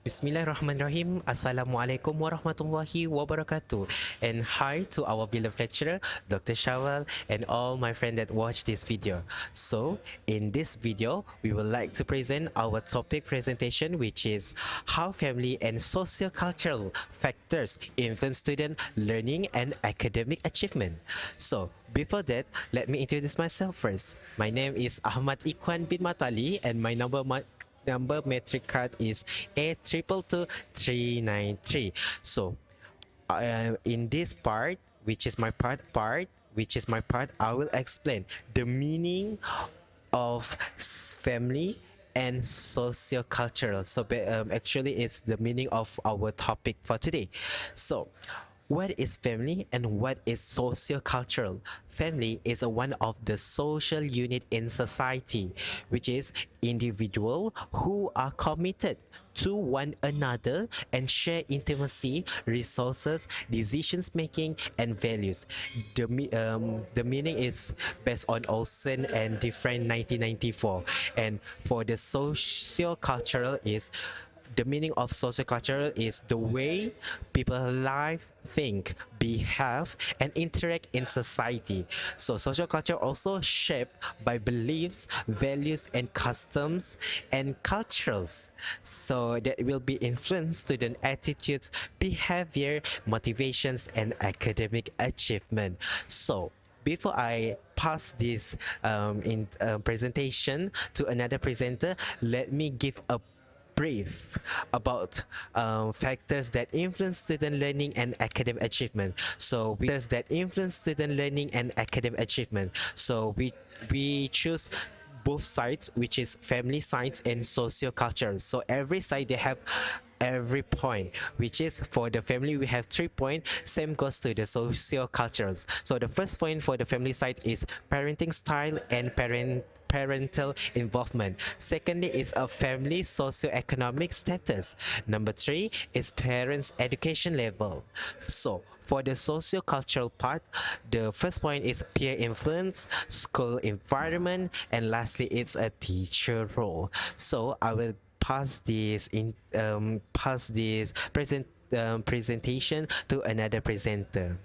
Bismillahirrahmanirrahim. Assalamualaikum warahmatullahi wabarakatuh. And hi to our beloved lecturer, Dr. Shawal, and all my friends that watch this video. So, in this video, we would like to present our topic presentation, which is how family and socio-cultural factors influence student learning and academic achievement. So, before that, let me introduce myself first. My name is Ahmad Ikwan bin Matali, and my number metric card is A222 393. So in this part, which is my part, I will explain the meaning of family and socio-cultural. So actually it's the meaning of our topic for today. So what is family and what is socio-cultural? Family is one of the social unit in society, which is individual who are committed to one another and share intimacy, resources, decisions making, and values. The meaning is based on Olsen and Different 1994, and for the socio-cultural is the meaning of sociocultural is the way people live, think, behave, and interact in society. So social culture also shaped by beliefs, values, and customs and cultures. So that will be influence student attitudes, behavior, motivations, and academic achievement. So before I pass this presentation to another presenter, let me give a brief about factors that influence student learning and academic achievement. So factors that influence student learning and academic achievement. So we choose both sides, which is family sides and socio-culture. So every side they have every point, which is for the family we have 3 points. Same goes to the socio-cultures. So the first point for the family side is parenting style and parental involvement. Secondly is a family socio-economic status. Number 3 is parents education level. So for the socio-cultural part, the first point is peer influence, school environment, and lastly it's a teacher role. So I will pass this presentation to another presenter.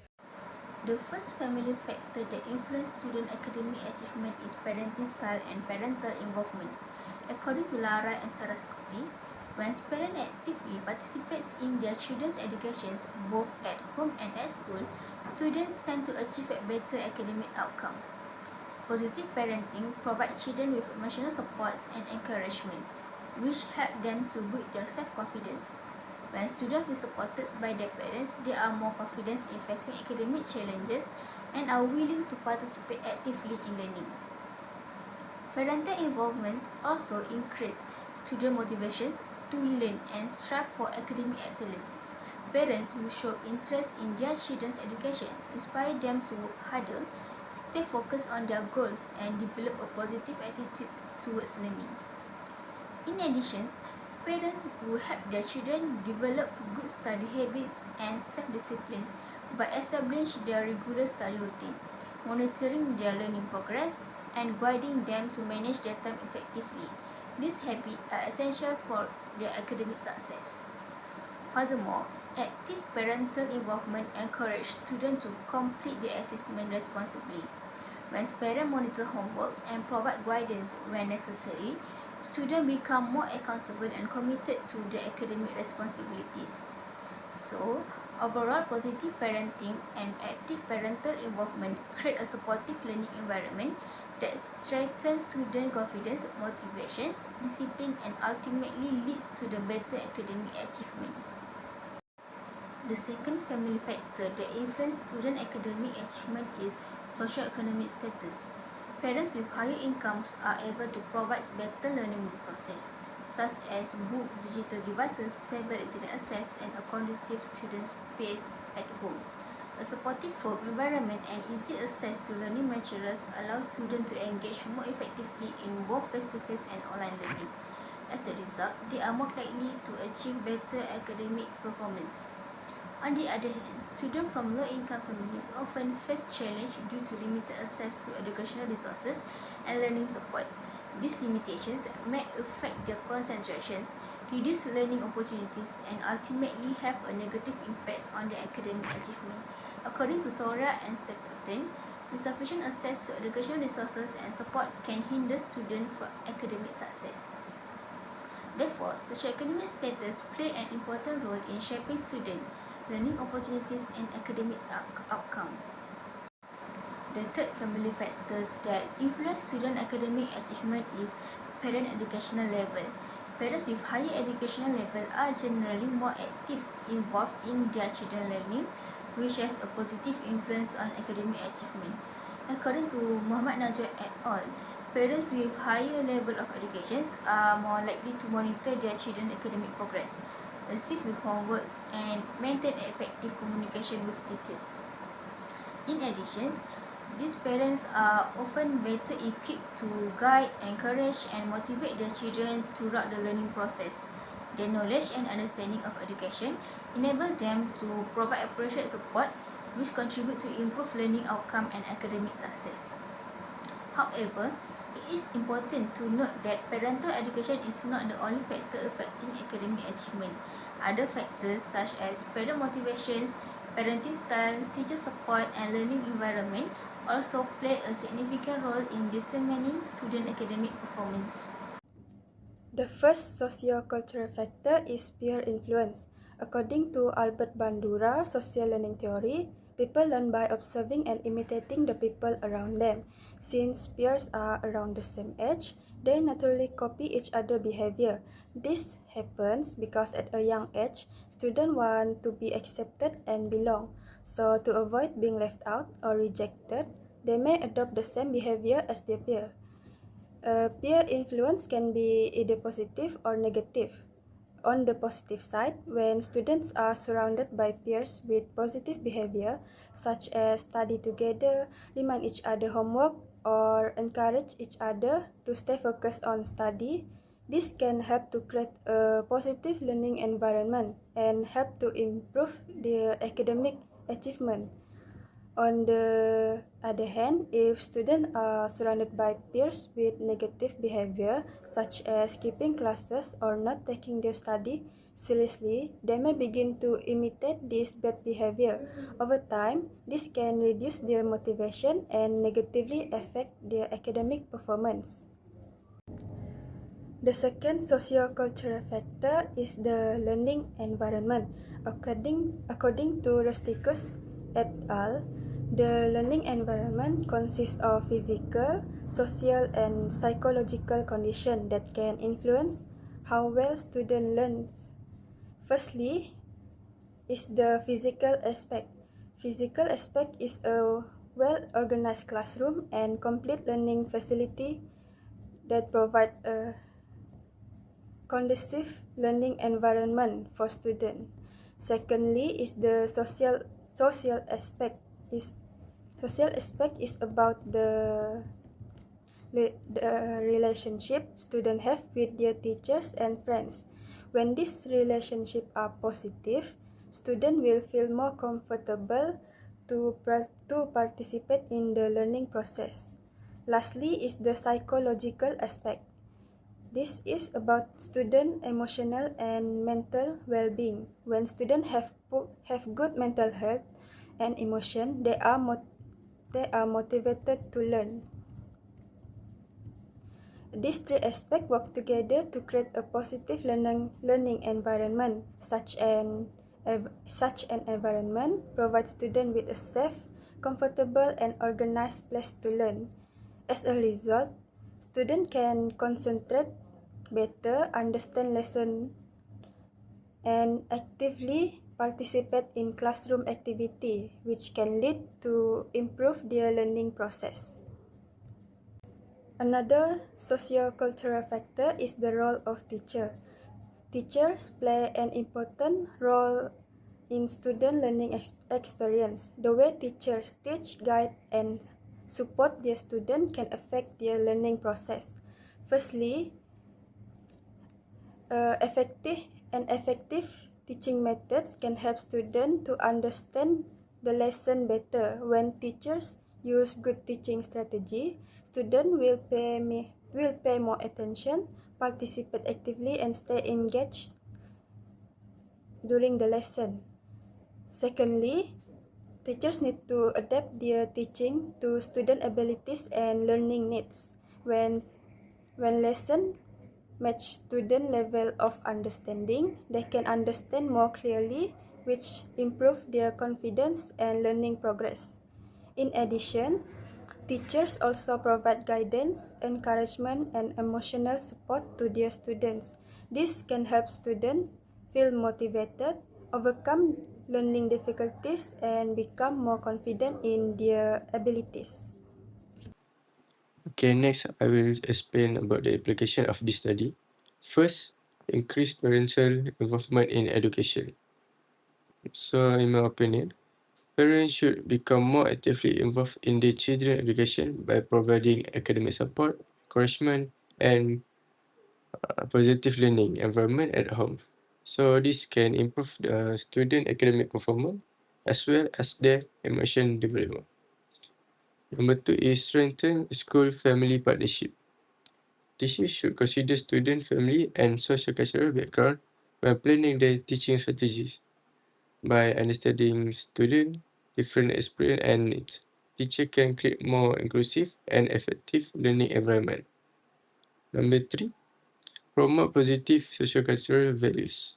The first family factor that influence student academic achievement is parenting style and parental involvement. According to Lara and Saraswati, when parents actively participates in their children's educations, both at home and at school, students tend to achieve a better academic outcome. Positive parenting provides children with emotional supports and encouragement, which help them to build their self-confidence. When students feel supported by their parents, they are more confident in facing academic challenges and are willing to participate actively in learning. Parental involvement also increases student motivations to learn and strive for academic excellence. Parents who show interest in their children's education inspire them to work harder, stay focused on their goals, and develop a positive attitude towards learning. In addition, parents will help their children develop good study habits and self-discipline by establishing their regular study routine, monitoring their learning progress, and guiding them to manage their time effectively. These habits are essential for their academic success. Furthermore, active parental involvement encourages students to complete their assessment responsibly. When parents monitor homeworks and provide guidance when necessary, students become more accountable and committed to their academic responsibilities. So, overall, positive parenting and active parental involvement create a supportive learning environment that strengthens student confidence, motivations, discipline, and ultimately leads to the better academic achievement. The second family factor that influences student academic achievement is socio-economic status. Parents with higher incomes are able to provide better learning resources, such as book, digital devices, stable internet access, and a conducive student space at home. A supportive home environment and easy access to learning materials allow students to engage more effectively in both face-to-face and online learning. As a result, they are more likely to achieve better academic performance. On the other hand, students from low-income families often face challenges due to limited access to educational resources and learning support. These limitations may affect their concentrations, reduce learning opportunities, and ultimately have a negative impact on their academic achievement. According to Sora and Stapleton, insufficient access to educational resources and support can hinder students from academic success. Therefore, socioeconomic status play an important role in shaping student learning opportunities and academic outcome. The third family factors that influence student academic achievement is parent educational level. Parents with higher educational level are generally more active involved in their children's learning, which has a positive influence on academic achievement. According to Muhammad Najwa et al., parents with higher level of education are more likely to monitor their children's academic progress, assist with homeworks, and maintain effective communication with teachers. In addition, these parents are often better equipped to guide, encourage, and motivate their children throughout the learning process. Their knowledge and understanding of education enable them to provide appropriate support, which contribute to improve learning outcome and academic success. However, it is important to note that parental education is not the only factor affecting academic achievement. Other factors such as parent motivations, parenting style, teacher support, and learning environment also play a significant role in determining student academic performance. The first socio-cultural factor is peer influence. According to Albert Bandura social learning theory, people learn by observing and imitating the people around them. Since peers are around the same age, they naturally copy each other's behavior. This happens because at a young age, students want to be accepted and belong. So to avoid being left out or rejected, they may adopt the same behavior as their peer. Peer influence can be either positive or negative. On the positive side, when students are surrounded by peers with positive behavior, such as study together, remind each other homework, or encourage each other to stay focused on study, this can help to create a positive learning environment and help to improve their academic achievement. On the other hand, if students are surrounded by peers with negative behavior, such as skipping classes or not taking their study seriously, they may begin to imitate this bad behavior. Over time, this can reduce their motivation and negatively affect their academic performance. The second socio-cultural factor is the learning environment. According to Rusticus et al., the learning environment consists of physical, social, and psychological conditions that can influence how well student learns. Firstly, is the physical aspect. Physical aspect is a well-organized classroom and complete learning facility that provide a conducive learning environment for students. Secondly, is the social aspect. Social aspect is about the relationship students have with their teachers and friends. When these relationships are positive, students will feel more comfortable to participate in the learning process. Lastly is the psychological aspect. This is about student emotional and mental well-being. When students have good mental health and emotion, they are motivated to learn. These three aspects work together to create a positive learning environment. Such an environment provides students with a safe, comfortable, and organized place to learn. As a result, students can concentrate better, understand lessons, and actively participate in classroom activity, which can lead to improve their learning process. Another socio-cultural factor is the role of teacher. Teachers play an important role in student learning experience. The way teachers teach, guide, and support their students can affect their learning process. Firstly, effective teaching methods can help students to understand the lesson better. When teachers use good teaching strategy, students will pay more attention, participate actively, and stay engaged during the lesson. Secondly, teachers need to adapt their teaching to student abilities and learning needs. When lesson match student level of understanding, they can understand more clearly, which improve their confidence and learning progress. In addition, teachers also provide guidance, encouragement, and emotional support to their students. This can help students feel motivated, overcome learning difficulties, and become more confident in their abilities. Okay, next I will explain about the application of this study. First, increase parental involvement in education. So, in my opinion, parents should become more actively involved in their children's education by providing academic support, encouragement, and positive learning environment at home. So, this can improve the student academic performance as well as their emotion development. Number two is strengthen school-family partnership. Teachers should consider student, family, and socio-cultural background when planning their teaching strategies. By understanding student different experience and needs, teacher can create more inclusive and effective learning environment. Number three, promote positive socio-cultural values.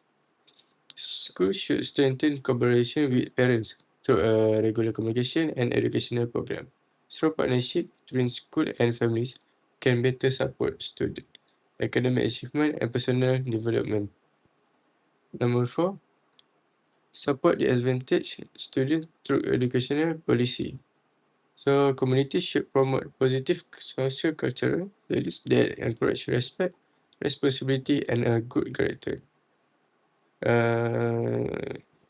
Schools should strengthen collaboration with parents through a regular communication and educational program. Strong partnership between school and families can better support student academic achievement and personal development. Number four, support the advantaged student through educational policy. So communities should promote positive social cultural values that encourage respect, responsibility, and a good character.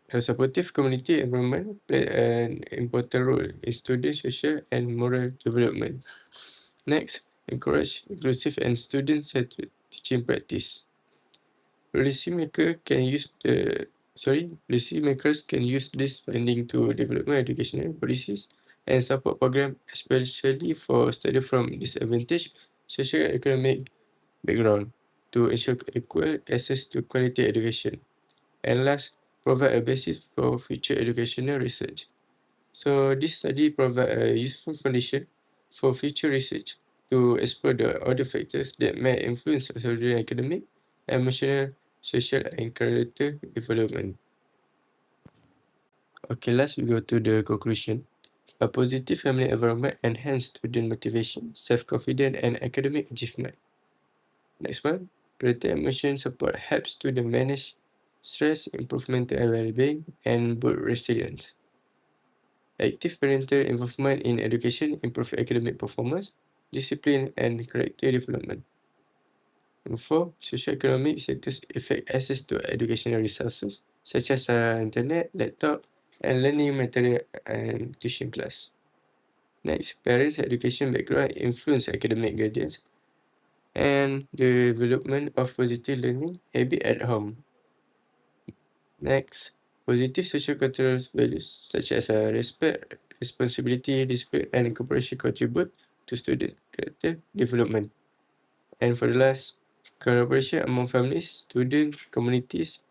A supportive community environment play an important role in student social and moral development. Next, encourage inclusive and student-centered teaching practice. Policymakers can use this funding to develop educational policies and support programs, especially for students from disadvantaged socioeconomic background, to ensure equal access to quality education. And last, provide a basis for future educational research. So this study provides a useful foundation for future research to explore the other factors that may influence children's academic, emotional, social, and character development. Okay, last we go to the conclusion. A positive family environment enhances student motivation, self-confidence, and academic achievement. Next one, parental emotion support helps students manage stress, improve mental well-being, and build resilience. Active parental involvement in education improves academic performance, discipline, and character development. Number four, socioeconomic sectors affect access to educational resources such as internet, laptop, and learning material and tuition class. Next, parents' education background influence academic guidance and the development of positive learning habit at home. Next, positive social cultural values such as respect, responsibility, discipline, and cooperation contribute to student character development. And for the last, collaboration among families, students, communities,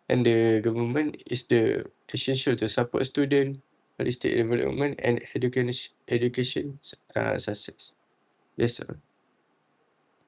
and the government is the essential to support student holistic development and education success. That's all.